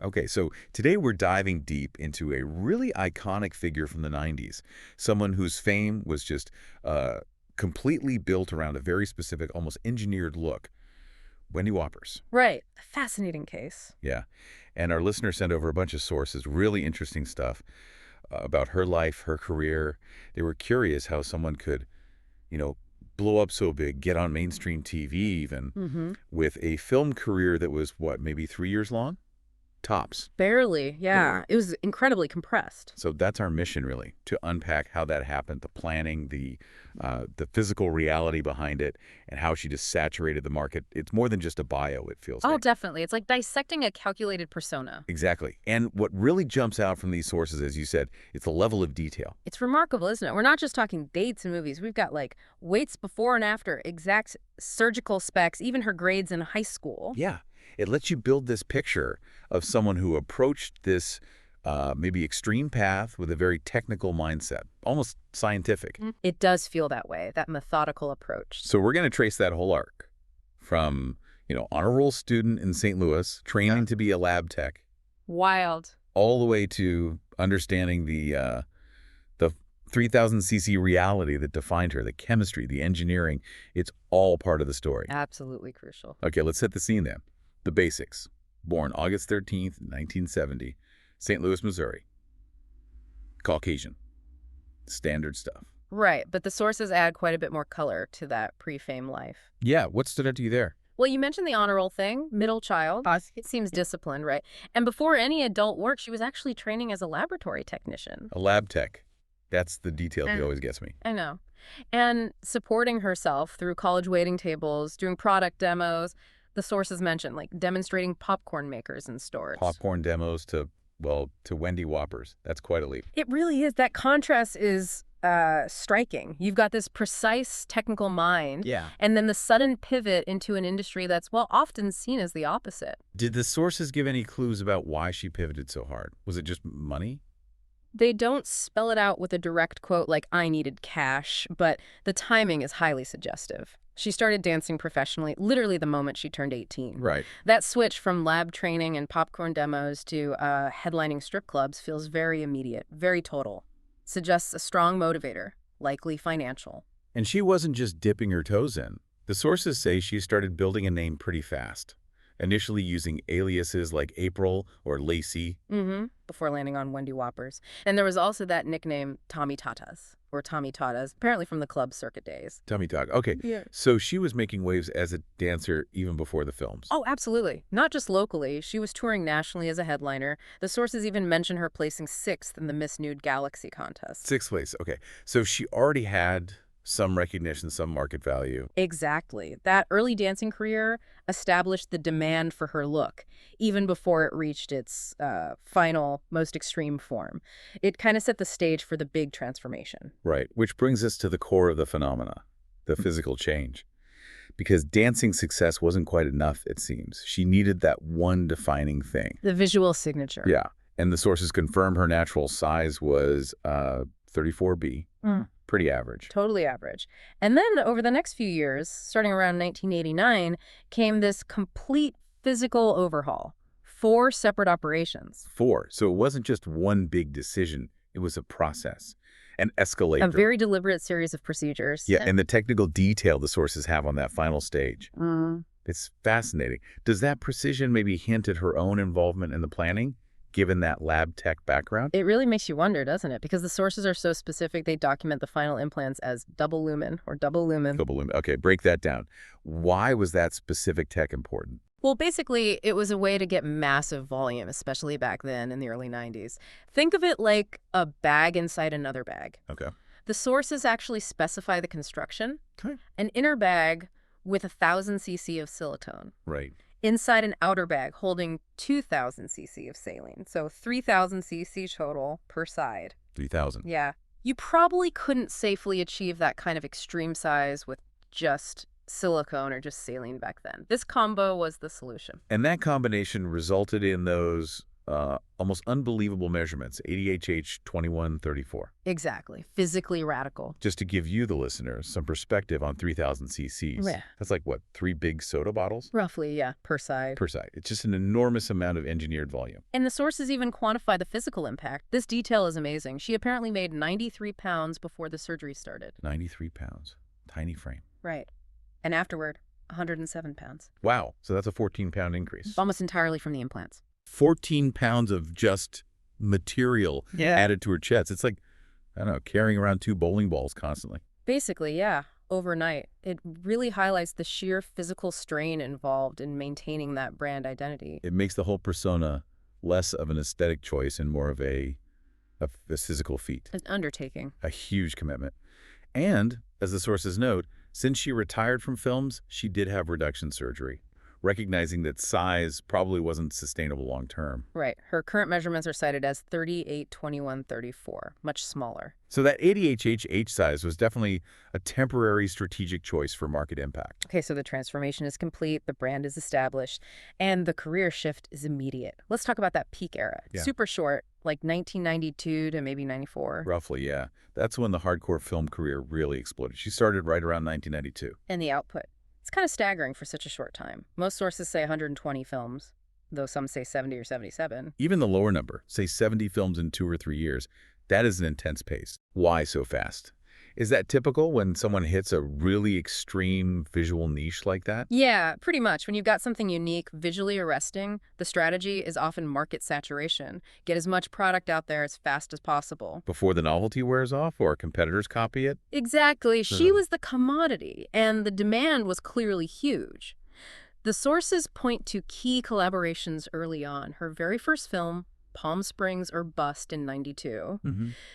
Okay, so today we're diving deep into a really iconic figure from the 90s, someone whose fame was just uh, completely built around a very specific, almost engineered look. Wendy Whoppers. Right. A fascinating case. Yeah. And our listeners sent over a bunch of sources, really interesting stuff about her life, her career. They were curious how someone could, you know, blow up so big, get on mainstream TV even, Mm-hmm. with a film career that was, what, maybe 3 years long? Tops. Barely, yeah. It was incredibly compressed. So that's our mission, really, to unpack how that happened, the planning, the physical reality behind it, and how she just saturated the market. It's more than just a bio, it feels Oh, like. definitely. It's like dissecting a calculated persona. Exactly. And what really jumps out from these sources, as you said, it's the level of detail. It's remarkable, isn't it? We're not just talking dates and movies. We've got like weights before and after, exact surgical specs, even her grades in high school. Yeah. It lets you build this picture of someone who approached this maybe extreme path with a very technical mindset, almost scientific. It does feel that way, that methodical approach. So we're going to trace that whole arc from, honor roll student in St. Louis, training to be a lab tech, Wild. all the way to understanding the 3000cc reality that defined her, the chemistry, the engineering. It's all part of the story. Absolutely crucial. Okay, let's set the scene then. The basics. Born August 13th, 1970, St. Louis, Missouri. Caucasian. Standard stuff. Right, but the sources add quite a bit more color to that pre-fame life. Yeah, what stood out to you there? Well, you mentioned the honor roll thing, middle child. It seems disciplined, right? And before any adult work, she was actually training as a laboratory technician. A lab tech. That's the detail that always gets me. I know. And supporting herself through college waiting tables, doing product demos, the sources mentioned, like demonstrating popcorn makers in stores. Popcorn demos to Wendy Whoppers. That's quite a leap. It really is. That contrast is striking. You've got this precise technical mind, Yeah. and then the sudden pivot into an industry that's, well, often seen as the opposite. Did the sources give any clues about why she pivoted so hard? Was it just money? They don't spell it out with a direct quote like, I needed cash, but the timing is highly suggestive. She started dancing professionally literally the moment she turned 18. Right. That switch from lab training and popcorn demos to headlining strip clubs feels very immediate, very total. Suggests a strong motivator, likely financial. And she wasn't just dipping her toes in. The sources say she started building a name pretty fast, initially using aliases like April or Lacey. Before landing on Wendy Whoppers. And there was also that nickname Tommy Tatas, or Tommy Tatas, apparently from the club circuit days. Tommy Talk. Okay. Yeah. So she was making waves as a dancer even before the films. Oh, absolutely. Not just locally. She was touring nationally as a headliner. The sources even mention her placing 6th in the Miss Nude Galaxy contest. 6th place. Okay. So she already had some recognition, some market value. Exactly. That early dancing career established the demand for her look, even before it reached its final, most extreme form. It kind of set the stage for the big transformation. Right. Which brings us to the core of the phenomena, the physical change. Because dancing success wasn't quite enough, it seems. She needed that one defining thing. The visual signature. Yeah. And the sources confirm her natural size was 34B. Pretty average. Totally average. And then over the next few years, starting around 1989, came this complete physical overhaul. 4 separate operations. 4. So it wasn't just one big decision. It was a process, an escalator. A very deliberate series of procedures. Yeah, and the technical detail the sources have on that final stage. It's fascinating. Does that precision maybe hint at her own involvement in the planning, given that lab tech background? It really makes you wonder, doesn't it? Because the sources are so specific, they document the final implants as double lumen or double lumen. Double lumen. Okay, break that down. Why was that specific tech important? Well, basically, it was a way to get massive volume, especially back then in the early 90s. Think of it like a bag inside another bag. Okay. The sources actually specify the construction. Okay. An inner bag with 1,000 cc of silicone. Right. Inside an outer bag holding 2,000 cc of saline. So 3,000 cc total per side. 3,000. Yeah. You probably couldn't safely achieve that kind of extreme size with just silicone or just saline back then. This combo was the solution. And that combination resulted in those almost unbelievable measurements, ADHH 2134. Exactly. Physically radical. Just to give you, the listeners, some perspective on 3,000 cc's. Yeah. That's like, what, 3 big soda bottles? Roughly, yeah, per side. Per side. It's just an enormous amount of engineered volume. And the sources even quantify the physical impact. This detail is amazing. She apparently made 93 pounds before the surgery started. 93 pounds. Tiny frame. Right. And afterward, 107 pounds. Wow. So that's a 14-pound increase. Almost entirely from the implants. 14 pounds of just material added to her chest. It's like, I don't know, carrying around 2 bowling balls constantly. Basically, yeah, overnight. It really highlights the sheer physical strain involved in maintaining that brand identity. It makes the whole persona less of an aesthetic choice and more of a physical feat. An undertaking. A huge commitment. And, as the sources note, since she retired from films, she did have reduction surgery, recognizing that size probably wasn't sustainable long term. Right. Her current measurements are cited as 38, 21, 34, much smaller. So that ADHH size was definitely a temporary strategic choice for market impact. Okay, so the transformation is complete, the brand is established, and the career shift is immediate. Let's talk about that peak era. Yeah. Super short, like 1992 to maybe 94. Roughly, yeah. That's when the hardcore film career really exploded. She started right around 1992. And the output. It's kind of staggering for such a short time. Most sources say 120 films, though some say 70 or 77. Even the lower number, say 70 films in 2 or 3 years, that is an intense pace. Why so fast? Is that typical when someone hits a really extreme visual niche like that? Yeah, pretty much. When you've got something unique, visually arresting, the strategy is often market saturation. Get as much product out there as fast as possible. Before the novelty wears off or competitors copy it? Exactly. She was the commodity, and the demand was clearly huge. The sources point to key collaborations early on. Her very first film, Palm Springs or Bust in 92.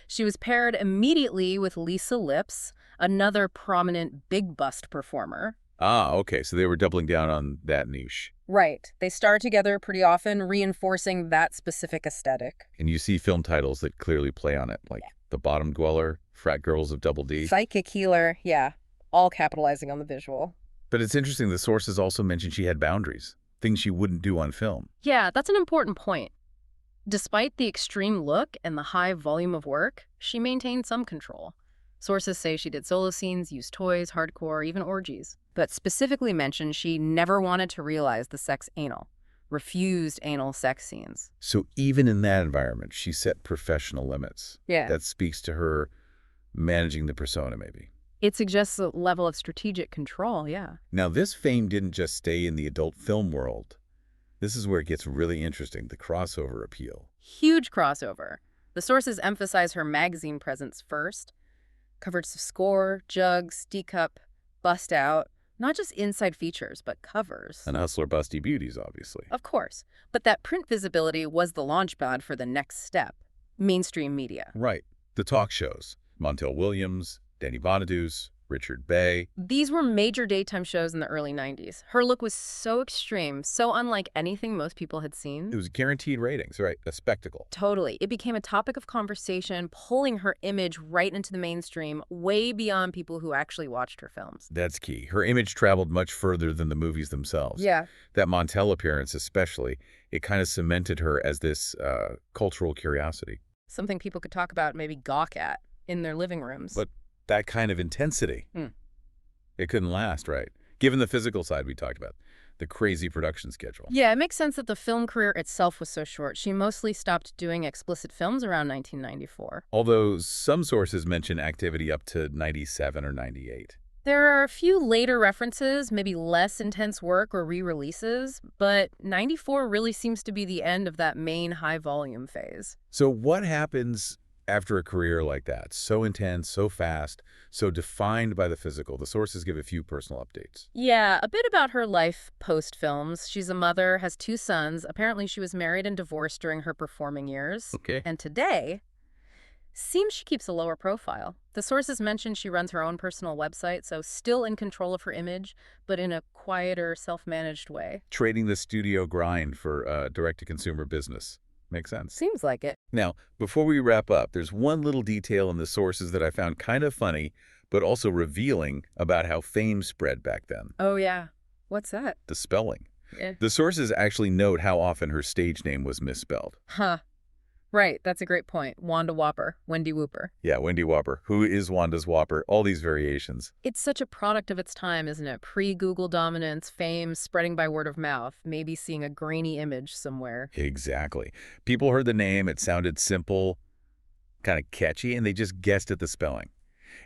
She was paired immediately with Lisa Lips, another prominent big bust performer. Ah, okay, so they were doubling down on that niche. Right. They star together pretty often, reinforcing that specific aesthetic. And you see film titles that clearly play on it, like The Bottom Dweller, Frat Girls of Double D. Psychic Healer, yeah, all capitalizing on the visual. But it's interesting, the sources also mentioned she had boundaries, things she wouldn't do on film. Yeah, that's an important point. Despite the extreme look and the high volume of work, she maintained some control. Sources say she did solo scenes, used toys, hardcore, even orgies. But specifically mentioned she never wanted to realize the sex anal, refused anal sex scenes. So even in that environment, she set professional limits. Yeah. That speaks to her managing the persona, maybe. It suggests a level of strategic control, yeah. Now, this fame didn't just stay in the adult film world. This is where it gets really interesting, the crossover appeal. Huge crossover. The sources emphasize her magazine presence first. Covers of Score, Jugs, D-Cup, Bust Out. Not just inside features, but covers. And Hustler Busty Beauties, obviously. Of course. But that print visibility was the launchpad for the next step. Mainstream media. Right. The talk shows. Montel Williams, Danny Bonaduce, Richard Bay. These were major daytime shows in the early 90s. Her look was so extreme, so unlike anything most people had seen. It was guaranteed ratings, right? A spectacle. Totally. It became a topic of conversation, pulling her image right into the mainstream, way beyond people who actually watched her films. That's key. Her image traveled much further than the movies themselves. Yeah. That Montel appearance especially, it kind of cemented her as this cultural curiosity. Something people could talk about, maybe gawk at, in their living rooms. But that kind of intensity, it couldn't last, right? Given the physical side we talked about, the crazy production schedule. Yeah, it makes sense that the film career itself was so short. She mostly stopped doing explicit films around 1994. Although some sources mention activity up to 97 or 98. There are a few later references, maybe less intense work or re-releases, but 94 really seems to be the end of that main high-volume phase. So what happens after a career like that, so intense, so fast, so defined by the physical? The sources give a few personal updates. Yeah, a bit about her life post-films. She's a mother, has 2 sons. Apparently she was married and divorced during her performing years. Okay. And today, seems she keeps a lower profile. The sources mention she runs her own personal website, so still in control of her image, but in a quieter, self-managed way. Trading the studio grind for direct-to-consumer business. Makes sense. Seems like it. Now, before we wrap up, there's one little detail in the sources that I found kind of funny, but also revealing about how fame spread back then. Oh, yeah. What's that? The spelling. Yeah. The sources actually note how often her stage name was misspelled. Huh. Right. That's a great point. Wanda Whopper, Wendy Whooper. Yeah, Wendy Whopper. Who is Wanda's Whopper? All these variations. It's such a product of its time, isn't it? Pre-Google dominance, fame spreading by word of mouth, maybe seeing a grainy image somewhere. Exactly. People heard the name, it sounded simple, kind of catchy, and they just guessed at the spelling.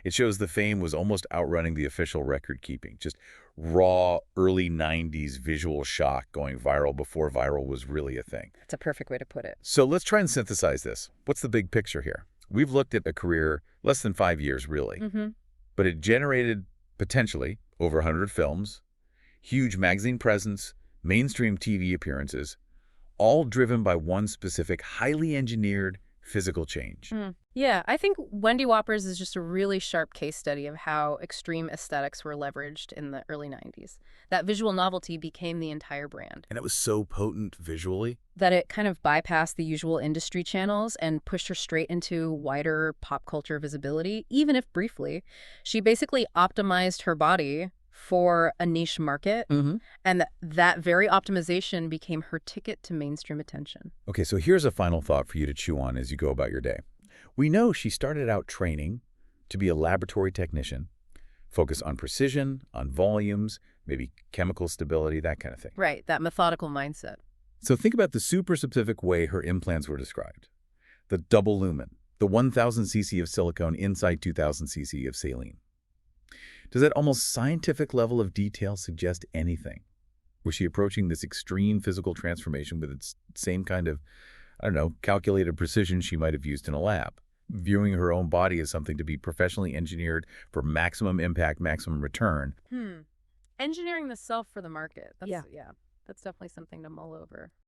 It shows the fame was almost outrunning the official record keeping. Just raw, early 90s visual shock going viral before viral was really a thing. That's a perfect way to put it. So let's try and synthesize this. What's the big picture here? We've looked at a career less than 5 years, really. Mm-hmm. But it generated, potentially, over 100 films, huge magazine presence, mainstream TV appearances, all driven by one specific, highly engineered physical change. Yeah, I think Wendy Whoppers is just a really sharp case study of how extreme aesthetics were leveraged in the early 90s. That visual novelty became the entire brand. And it was so potent visually. That it kind of bypassed the usual industry channels and pushed her straight into wider pop culture visibility, even if briefly. She basically optimized her body for a niche market, and that very optimization became her ticket to mainstream attention. Okay, so here's a final thought for you to chew on as you go about your day. We know she started out training to be a laboratory technician, focus on precision, on volumes, maybe chemical stability, that kind of thing. Right, that methodical mindset. So think about the super specific way her implants were described. The double lumen, the 1,000 cc of silicone inside 2,000 cc of saline. Does that almost scientific level of detail suggest anything? Was she approaching this extreme physical transformation with its same kind of, I don't know, calculated precision she might have used in a lab, viewing her own body as something to be professionally engineered for maximum impact, maximum return? Engineering the self for the market. That's definitely something to mull over.